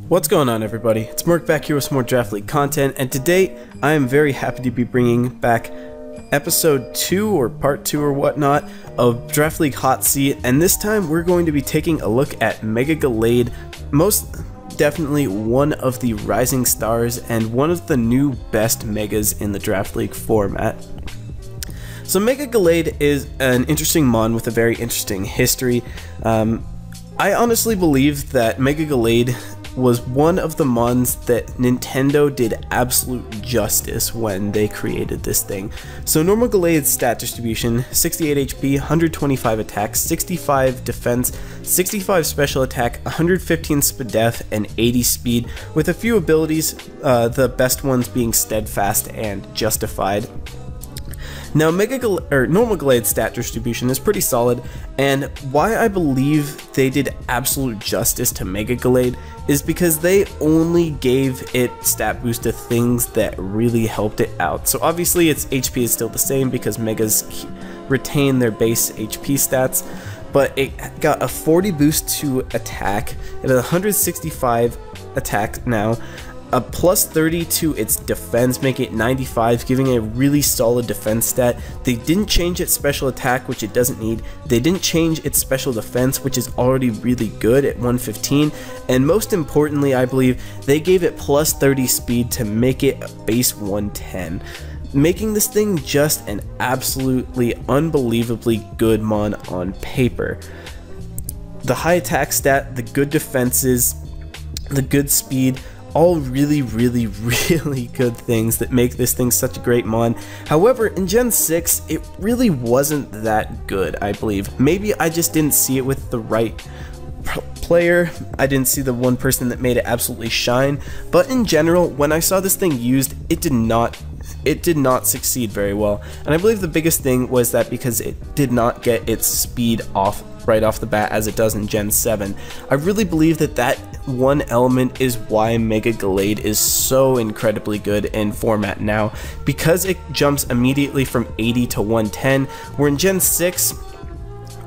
What's going on, everybody? It's Murk back here with some more Draft League content, and today I am very happy to be bringing back episode 2 or part 2 or whatnot of Draft League Hot Seat, and this time we're going to be taking a look at Mega Gallade, most definitely one of the rising stars and one of the new best megas in the Draft League format. So Mega Gallade is an interesting mon with a very interesting history. I honestly believe that Mega Gallade was one of the mons that Nintendo did absolute justice when they created this thing. So normal Gallade's stat distribution: 68 HP, 125 attack, 65 defense, 65 special attack, 115 spdef, and 80 speed, with a few abilities, the best ones being steadfast and justified. Now, normal Gallade stat distribution is pretty solid, and why I believe they did absolute justice to Mega Gallade is because they only gave it stat boost to things that really helped it out. So obviously its HP is still the same because Megas retain their base HP stats, but it got a 40 boost to attack, it had 165 attack now, a plus 30 to its defense, making it 95, giving it a really solid defense stat. They didn't change its special attack, which it doesn't need. They didn't change its special defense, which is already really good at 115. And most importantly, I believe, they gave it plus 30 speed to make it a base 110. Making this thing just an absolutely unbelievably good mon on paper. The high attack stat, the good defenses, the good speed, all really good things that make this thing such a great mon. However, in Gen 6, it really wasn't that good, I believe. Maybe I just didn't see it with the right player. I didn't see the one person that made it absolutely shine. But in general, when I saw this thing used, it did not succeed very well. And I believe the biggest thing was that because it did not get its speed off right off the bat as it does in Gen 7. I really believe that that one element is why Mega Gallade is so incredibly good in format now, because it jumps immediately from 80 to 110, where in Gen 6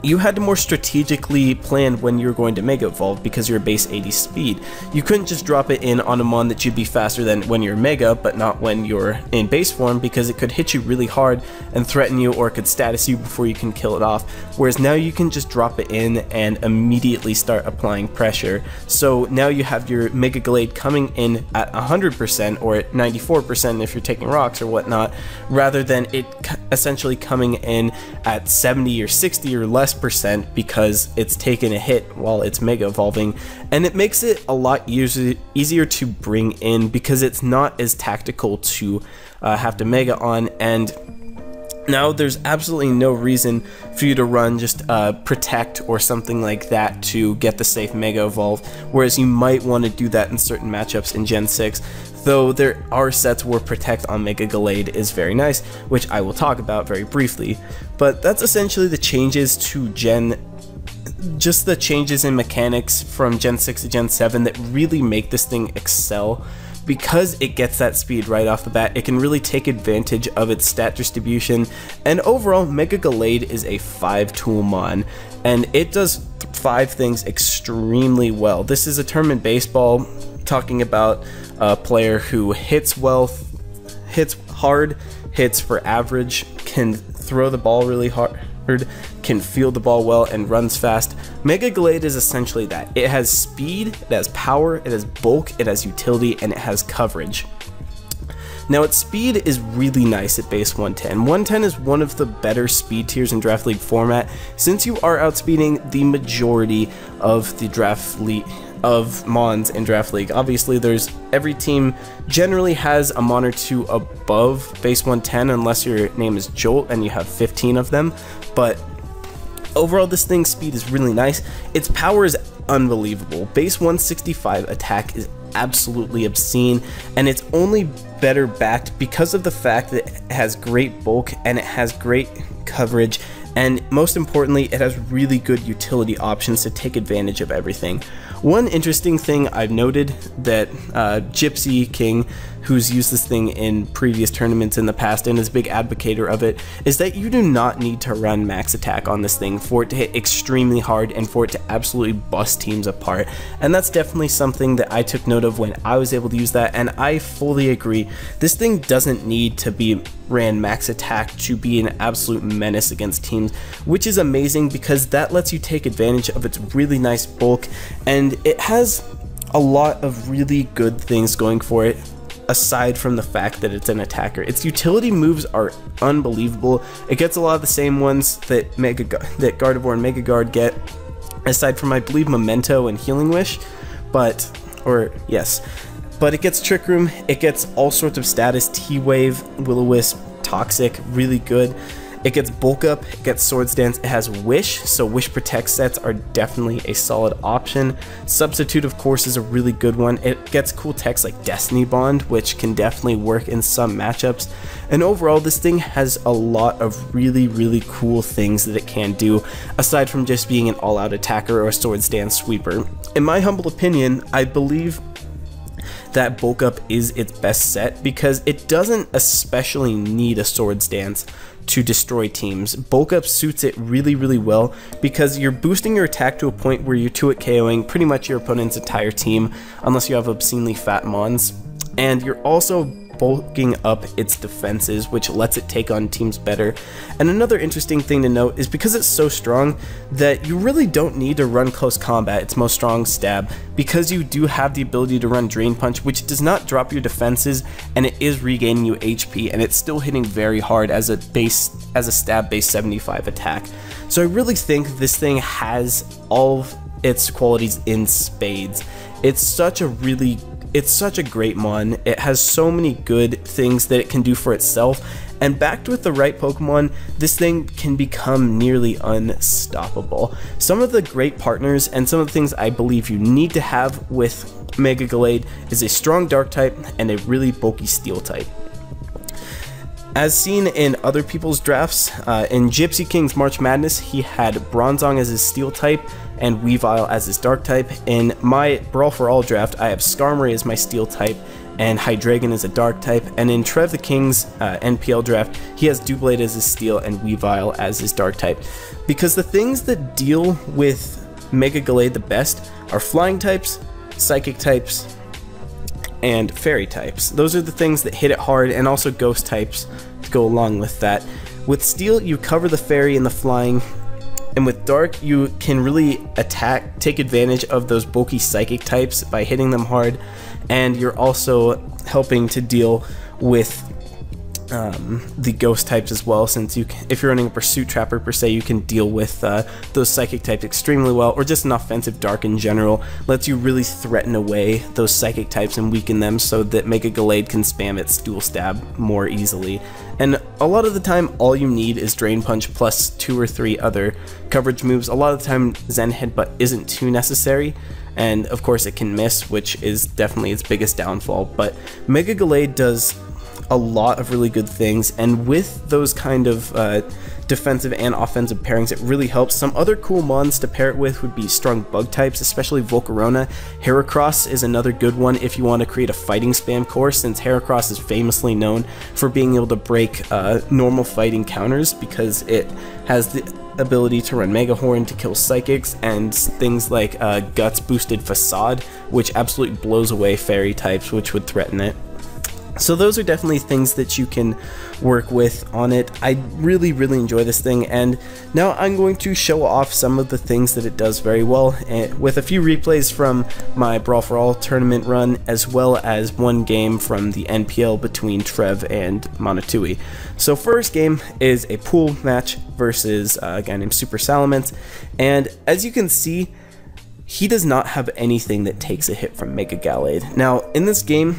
you had to more strategically plan when you're going to Mega Evolve because you're base 80 speed. You couldn't just drop it in on a mon that you'd be faster than when you're Mega, but not when you're in base form, because it could hit you really hard and threaten you, or it could status you before you can kill it off. Whereas now you can just drop it in and immediately start applying pressure. So now you have your Mega Gallade coming in at 100% or at 94% if you're taking rocks or whatnot, rather than it essentially coming in at 70 or 60 or less percent because it's taken a hit while it's Mega Evolving, and it makes it a lot easier to bring in because it's not as tactical to have to Mega on. And now there's absolutely no reason for you to run just Protect or something like that to get the safe Mega Evolve, whereas you might want to do that in certain matchups in Gen 6. Though there are sets where Protect on Mega Gallade is very nice, which I will talk about very briefly. But that's essentially the changes to just the changes in mechanics from Gen 6 to Gen 7 that really make this thing excel. Because it gets that speed right off the bat, it can really take advantage of its stat distribution, and overall Mega Gallade is a 5-tool mon, and it does 5 things extremely well. This is a tournament baseball, talking about a player who hits well, hits hard, hits for average, can throw the ball really hard, can field the ball well, and runs fast. Mega Gallade is essentially that. It has speed, it has power, it has bulk, it has utility, and it has coverage. Now, its speed is really nice at base 110. 110 is one of the better speed tiers in Draft League format, since you are outspeeding the majority of the Draft League of mons in Draft League. Obviously, every team generally has a mon or two above base 110 unless your name is Jolt and you have 15 of them, but overall this thing's speed is really nice. Its power is unbelievable. Base 165 attack is absolutely obscene, and it's only better backed because of the fact that it has great bulk and it has great coverage and most importantly, it has really good utility options to take advantage of everything. One interesting thing I've noted that Gypsy King, who's used this thing in previous tournaments in the past and is a big advocator of it, is that you do not need to run max attack on this thing for it to hit extremely hard and for it to absolutely bust teams apart. And that's definitely something that I took note of when I was able to use that, and I fully agree. This thing doesn't need to be ran max attack to be an absolute menace against teams, which is amazing because that lets you take advantage of its really nice bulk, and it has a lot of really good things going for it aside from the fact that it's an attacker. Its utility moves are unbelievable. It gets a lot of the same ones that Gardevoir and Mega Guard get, aside from I believe Memento and Healing Wish, but it gets Trick Room, it gets all sorts of status, T-Wave, Will-O-Wisp, Toxic, really good. It gets Bulk Up, it gets Swords Dance, it has Wish, so Wish Protect sets are definitely a solid option. Substitute, of course, is a really good one. It gets cool techs like Destiny Bond, which can definitely work in some matchups. And overall, this thing has a lot of really, really cool things that it can do, aside from just being an all-out attacker or a Swords Dance sweeper. In my humble opinion, I believe that Bulk Up is its best set because it doesn't especially need a Swords Dance to destroy teams. Bulk Up suits it really, really well because you're boosting your attack to a point where you're 2-hit KOing pretty much your opponent's entire team, unless you have obscenely fat mons, and you're also bulking up its defenses, which lets it take on teams better. And another interesting thing to note is because it's so strong that you really don't need to run close combat, its most strong stab, because you do have the ability to run Drain Punch, which does not drop your defenses, and it is regaining you HP, and it's still hitting very hard as a stab base 75 attack. So I really think this thing has all of its qualities in spades. It's such a great mon. It has so many good things that it can do for itself, and backed with the right Pokemon, this thing can become nearly unstoppable. Some of the great partners and some of the things I believe you need to have with Mega Gallade is a strong Dark type and a really bulky Steel type. As seen in other people's drafts, in Gypsy King's March Madness, he had Bronzong as his Steel type and Weavile as his Dark type. In my Brawl for All draft, I have Skarmory as my Steel type and Hydreigon as a Dark type, and in Trev the King's NPL draft, he has Doublade as his Steel and Weavile as his Dark type. Because the things that deal with Mega Gallade the best are Flying types, Psychic types, and Fairy types. Those are the things that hit it hard, and also Ghost types to go along with that. With Steel, you cover the Fairy and the Flying, and with Dark, you can really take advantage of those bulky Psychic types by hitting them hard, and you're also helping to deal with the Ghost types as well, since if you're running a Pursuit Trapper per se, you can deal with those Psychic types extremely well, or just an offensive Dark in general lets you really threaten away those Psychic types and weaken them so that Mega Gallade can spam its Dual Stab more easily. And a lot of the time, all you need is Drain Punch plus 2 or 3 other coverage moves. A lot of the time, Zen Headbutt isn't too necessary, and of course it can miss, which is definitely its biggest downfall, but Mega Gallade does a lot of really good things, and with those kind of defensive and offensive pairings, it really helps. Some other cool mons to pair it with would be strong bug types, especially Volcarona. Heracross is another good one if you want to create a fighting spam core, since Heracross is famously known for being able to break normal fighting counters because it has the ability to run Mega Horn to kill Psychics, and things like Guts boosted Facade, which absolutely blows away Fairy types, which would threaten it. So those are definitely things that you can work with on it. I really, really enjoy this thing, and now I'm going to show off some of the things that it does very well, with a few replays from my Brawl for All tournament run, as well as one game from the NPL between Trev and Monotui. So first game is a pool match versus a guy named Super Salamence, and as you can see, he does not have anything that takes a hit from Mega Gallade. Now, in this game,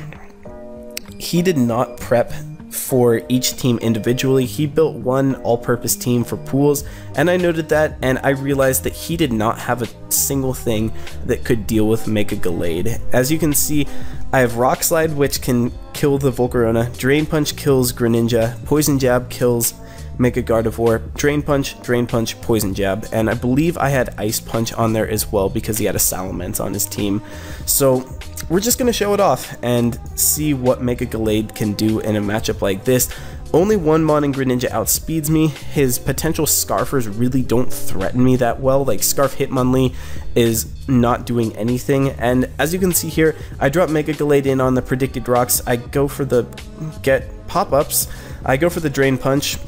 he did not prep for each team individually. He built one all-purpose team for pools, and I noted that, and I realized that he did not have a single thing that could deal with Mega Gallade. As you can see, I have Rock Slide, which can kill the Volcarona, Drain Punch kills Greninja, Poison Jab kills Mega Gardevoir, Drain Punch, Poison Jab, and I believe I had Ice Punch on there as well because he had a Salamence on his team. So we're just going to show it off and see what Mega Gallade can do in a matchup like this. Only one Mon and Greninja outspeeds me. His potential Scarfers really don't threaten me that well. Like, Scarf Hitmonlee is not doing anything, and as you can see here, I drop Mega Gallade in on the predicted rocks. I go for the pop-ups, I go for the Drain Punch,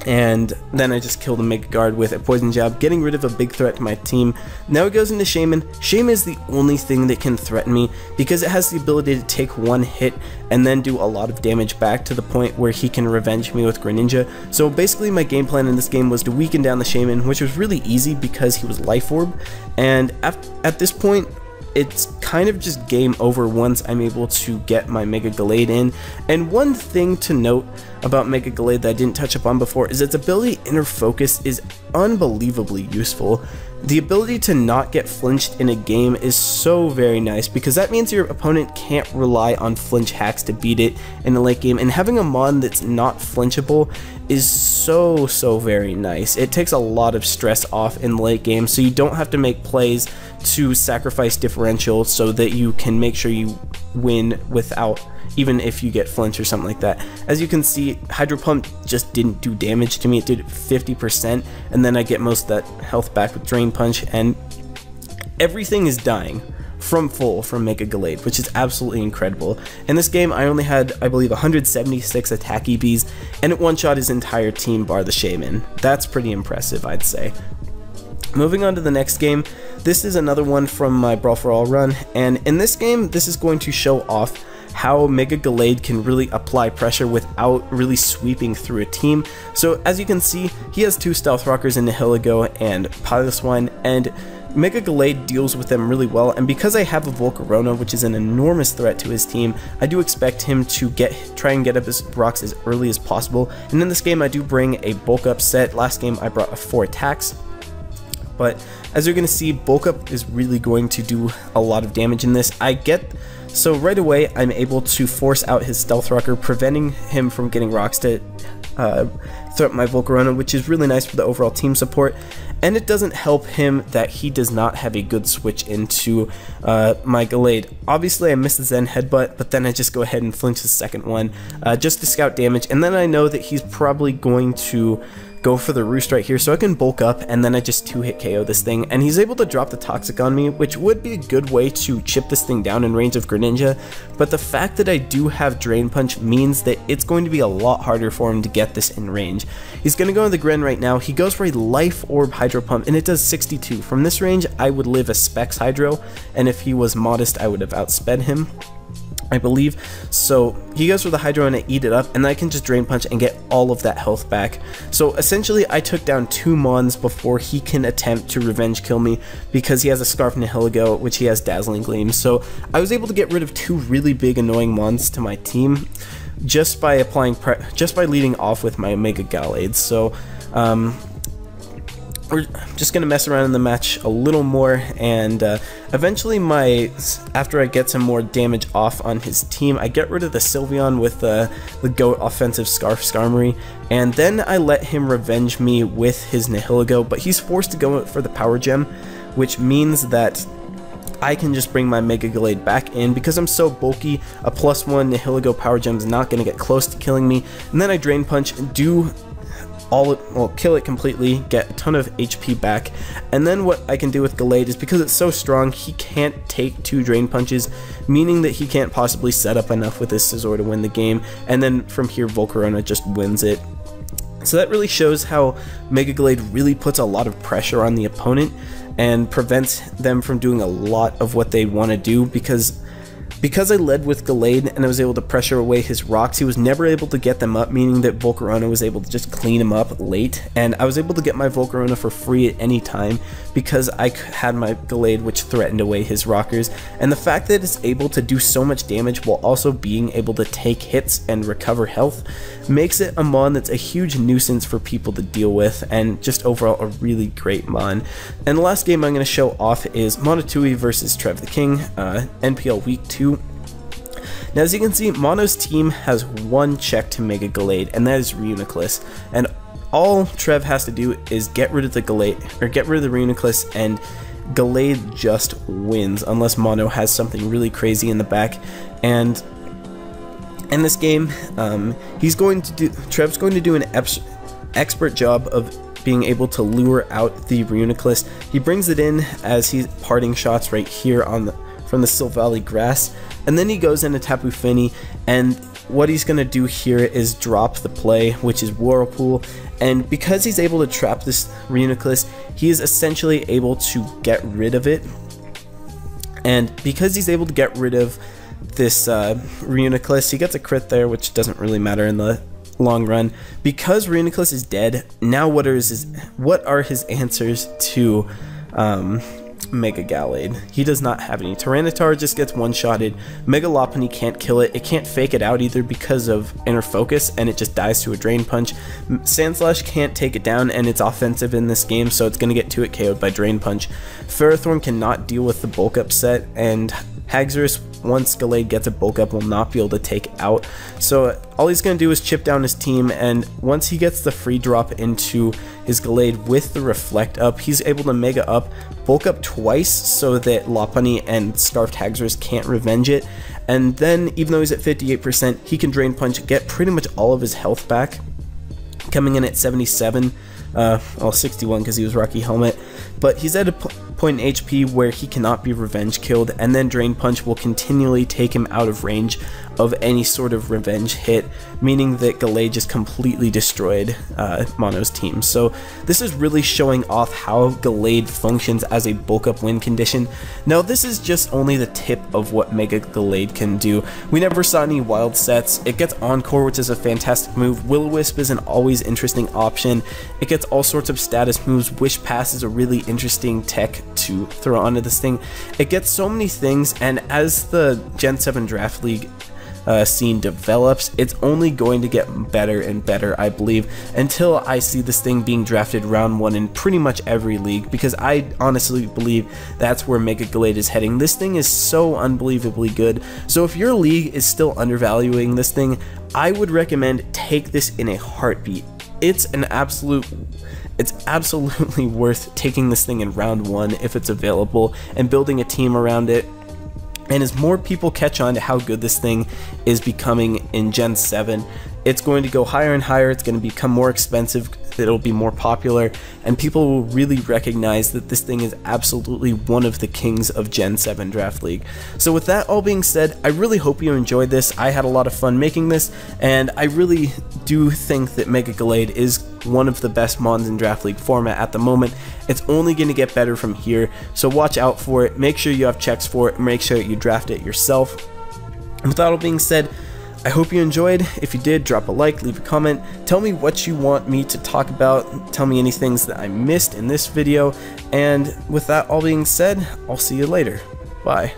and then I just kill the Mega Guard with a Poison Jab, getting rid of a big threat to my team. Now it goes into Shaman. Shaman is the only thing that can threaten me because it has the ability to take one hit and then do a lot of damage back to the point where he can revenge me with Greninja. So basically my game plan in this game was to weaken down the Shaman, which was really easy because he was Life Orb, and at this point it's kind of just game over once I'm able to get my Mega Gallade in. And one thing to note about Mega Gallade that I didn't touch upon before is its ability Inner Focus is unbelievably useful. The ability to not get flinched in a game is so very nice because that means your opponent can't rely on flinch hacks to beat it in the late game, and having a Mon that's not flinchable is so very nice. It takes a lot of stress off in the late game, so you don't have to make plays to sacrifice differential so that you can make sure you win without, even if you get flinch or something like that. As you can see, Hydro Pump just didn't do damage to me. It did 50%, and then I get most of that health back with Drain Punch, and everything is dying from Mega Gallade, which is absolutely incredible. In this game, I only had, I believe, 176 attack EBs, and it one-shot his entire team bar the Shaman. That's pretty impressive, I'd say. Moving on to the next game, this is another one from my Brawl for All run, and in this game, this is going to show off how Mega Gallade can really apply pressure without really sweeping through a team. So as you can see, he has two Stealth Rockers in Nihilego and Piloswine, and Mega Gallade deals with them really well, and because I have a Volcarona, which is an enormous threat to his team, I do expect him to try and get up his rocks as early as possible. And in this game, I do bring a bulk up set. Last game, I brought 4 attacks. But as you're going to see, bulk up is really going to do a lot of damage in this. So right away, I'm able to force out his Stealth Rocker, preventing him from getting rocks to throw up my Volcarona, which is really nice for the overall team support. And it doesn't help him that he does not have a good switch into my Gallade. Obviously, I missed the Zen Headbutt, but then I just go ahead and flinch the second one just to scout damage. And then I know that he's probably going to go for the Roost right here, so I can bulk up, and then I just 2-hit KO this thing, and he's able to drop the Toxic on me, which would be a good way to chip this thing down in range of Greninja, but the fact that I do have Drain Punch means that it's going to be a lot harder for him to get this in range. He's going to go in the Gren right now. He goes for a Life Orb Hydro Pump, and it does 62. From this range, I would live a Specs Hydro, and if he was modest, I would have outsped him, I believe. So he goes for the Hydro and I eat it up, and then I can just Drain Punch and get all of that health back. So essentially I took down 2 Mons before he can attempt to revenge kill me, because he has a Scarf Nihilego, which he has Dazzling Gleam. So I was able to get rid of 2 really big annoying Mons to my team just by leading off with my Mega Gallade. So we're just gonna mess around in the match a little more, and eventually after I get some more damage off on his team, I get rid of the Sylveon with the GOAT offensive Scarf Skarmory, and then I let him revenge me with his Nihilego, but he's forced to go for the Power Gem, which means that I can just bring my Mega Gallade back in. Because I'm so bulky, a +1 Nihilego Power Gem is not going to get close to killing me, and then I Drain Punch and kill it completely, get a ton of HP back, and then what I can do with Gallade is, because it's so strong, he can't take 2 Drain Punches, meaning that he can't possibly set up enough with his Scizor to win the game, and then from here Volcarona just wins it. So that really shows how Mega Gallade really puts a lot of pressure on the opponent and prevents them from doing a lot of what they want to do, because I led with Gallade and I was able to pressure away his rocks, he was never able to get them up, meaning that Volcarona was able to just clean him up late, and I was able to get my Volcarona for free at any time because I had my Gallade, which threatened away his rockers. And the fact that it's able to do so much damage while also being able to take hits and recover health makes it a Mon that's a huge nuisance for people to deal with, and just overall a really great Mon. And the last game I'm going to show off is Monotui versus Trev the King, NPL Week 2. Now as you can see, Mono's team has 1 check to Mega Gallade, and that is Reuniclus. And all Trev has to do is get rid of the Gallade, or get rid of the Reuniclus, and Gallade just wins, unless Mono has something really crazy in the back. And in this game, Trev's going to do an expert job of being able to lure out the Reuniclus. He brings it in as he's parting shots right here from the Silvally grass, and then he goes into Tapu Fini, and what he's going to do here is drop the play, which is Whirlpool. And because he's able to trap this Reuniclus, he is essentially able to get rid of it. And because he's able to get rid of this Reuniclus, he gets a crit there, which doesn't really matter in the long run. Because Reuniclus is dead, now what are his answers to Mega Gallade? He does not have any. Tyranitar just gets one-shotted. Mega Lopunny can't kill it. It can't fake it out either because of Inner Focus, and it just dies to a Drain Punch. Sandslash can't take it down, and it's offensive in this game, so it's going to get to it KO'd by Drain Punch. Ferrothorn cannot deal with the bulk up set, and Haxorus, once Gallade gets a bulk up, will not be able to take out. So all he's going to do is chip down his team, and once he gets the free drop into his Gallade with the Reflect up, he's able to Mega up, bulk up twice so that Lopunny and Starved Haxorus can't revenge it. And then, even though he's at 58%, he can Drain Punch, get pretty much all of his health back, coming in at 77, well 61 because he was Rocky Helmet. But he's at a point in HP where he cannot be revenge killed, and then Drain Punch will continually take him out of range of any sort of revenge hit, meaning that Gallade just completely destroyed Mono's team. So this is really showing off how Gallade functions as a bulk up win condition. Now this is just only the tip of what Mega Gallade can do. We never saw any wild sets. It gets Encore, which is a fantastic move. Will-O-Wisp is an always interesting option. It gets all sorts of status moves. Wish Pass is a really interesting tech to throw onto this thing. It gets so many things, and as the Gen 7 Draft League scene develops, it's only going to get better and better, I believe, until I see this thing being drafted round 1 in pretty much every league, because I honestly believe that's where Mega Gallade is heading. This thing is so unbelievably good, so if your league is still undervaluing this thing, I would recommend take this in a heartbeat. It's absolutely worth taking this thing in round 1 if it's available and building a team around it. And as more people catch on to how good this thing is becoming in Gen 7, it's going to go higher and higher. It's going to become more expensive, it'll be more popular, and people will really recognize that this thing is absolutely one of the kings of Gen 7 Draft League. So with that all being said, I really hope you enjoyed this. I had a lot of fun making this, and I really do think that Mega Gallade is one of the best Mons in Draft League format at the moment. It's only going to get better from here, so watch out for it. Make sure you have checks for it, and make sure that you draft it yourself. And with that all being said, I hope you enjoyed. If you did, drop a like, leave a comment, tell me what you want me to talk about, tell me any things that I missed in this video, and with that all being said, I'll see you later. Bye.